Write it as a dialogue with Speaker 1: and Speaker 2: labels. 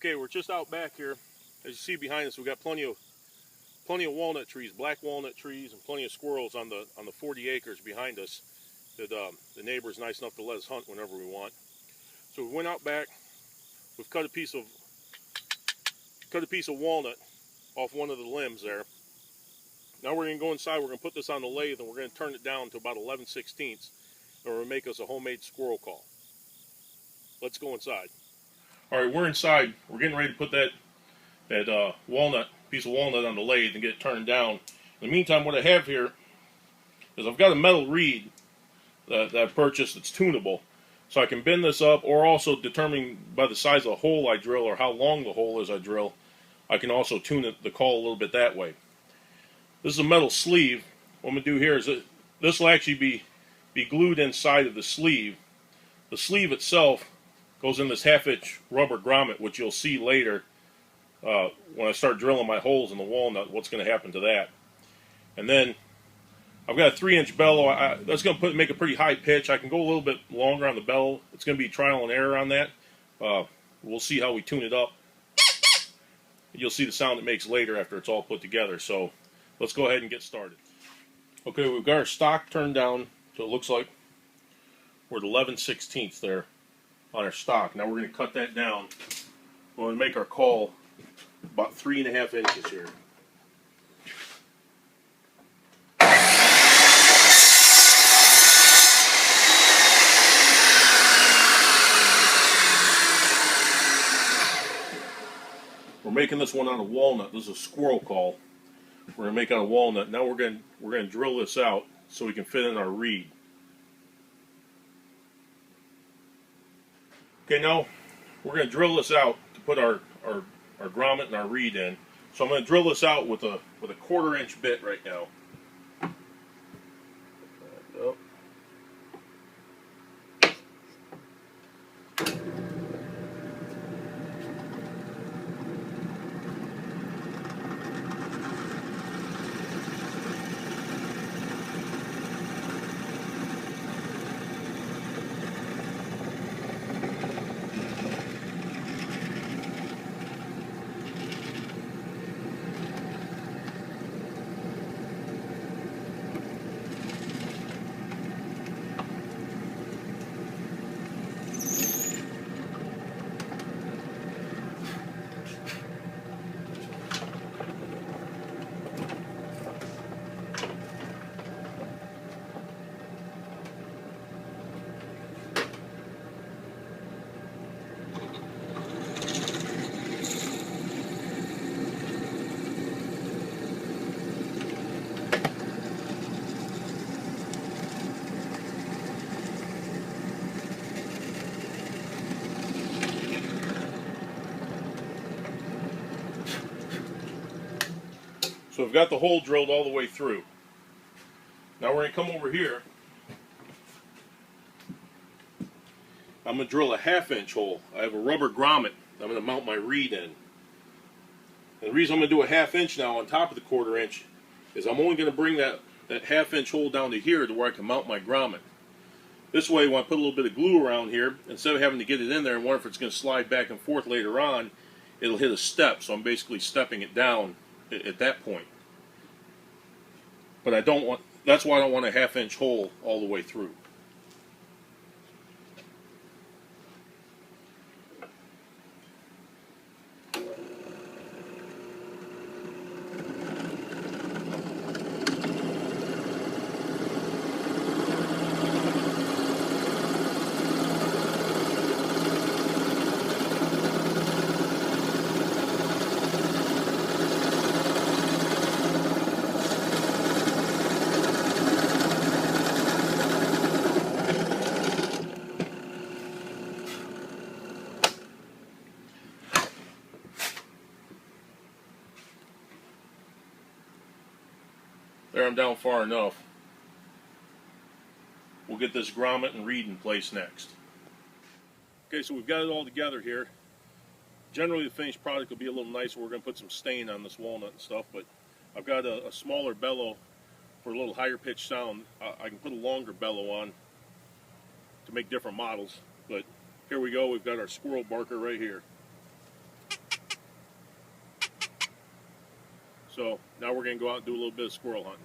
Speaker 1: Okay, we're just out back here. As you see behind us, we've got plenty of walnut trees, black walnut trees, and plenty of squirrels on the 40 acres behind us that the neighbor's nice enough to let us hunt whenever we want. So we went out back. We've cut a piece of walnut off one of the limbs there. Now we're going to go inside. We're going to put this on the lathe, and we're going to turn it down to about 11/16, and we're going to make us a homemade squirrel call. Let's go inside. All right, we're inside. We're getting ready to put that piece of walnut on the lathe and get it turned down. In the meantime, what I have here is I've got a metal reed that I've purchased that's tunable. So I can bend this up, or also determining by the size of the hole I drill or how long the hole is I drill, I can also tune the call a little bit that way. This is a metal sleeve. What I'm going to do here is that this will actually be glued inside of the sleeve. The sleeve itself goes in this half-inch rubber grommet, which you'll see later when I start drilling my holes in the walnut, what's going to happen to that. And then I've got a 3-inch bellow. That's going to make a pretty high pitch. I can go a little bit longer on the bellow. It's going to be trial and error on that. We'll see how we tune it up. You'll see the sound it makes later after it's all put together. So let's go ahead and get started. Okay, we've got our stock turned down so it looks like we're at 11/16 there on our stock. Now we're going to cut that down. We're going to make our call about 3.5 inches here. We're making this one out of walnut. This is a squirrel call. We're going to make out of walnut. Now we're going to drill this out so we can fit in our reed. Okay, now we're going to drill this out to put our grommet and our reed in. So I'm going to drill this out with a 1/4-inch bit right now. So we've got the hole drilled all the way through. Now we're going to come over here. I'm going to drill a 1/2-inch hole. I have a rubber grommet I'm going to mount my reed in. And the reason I'm going to do a 1/2 inch now on top of the 1/4 inch is I'm only going to bring that 1/2 inch hole down to here to where I can mount my grommet. This way, when I put a little bit of glue around here, instead of having to get it in there and wonder if it's going to slide back and forth later on, it'll hit a step. So I'm basically stepping it down at that point. But that's why I don't want a 1/2 inch hole all the way through. There, I'm down far enough. We'll get this grommet and reed in place next. Okay, so we've got it all together here. Generally the finished product will be a little nicer. We're going to put some stain on this walnut and stuff, but I've got a smaller bellow for a little higher pitched sound. I can put a longer bellow on to make different models, but here we go. We've got our squirrel barker right here. So now we're going to go out and do a little bit of squirrel hunting.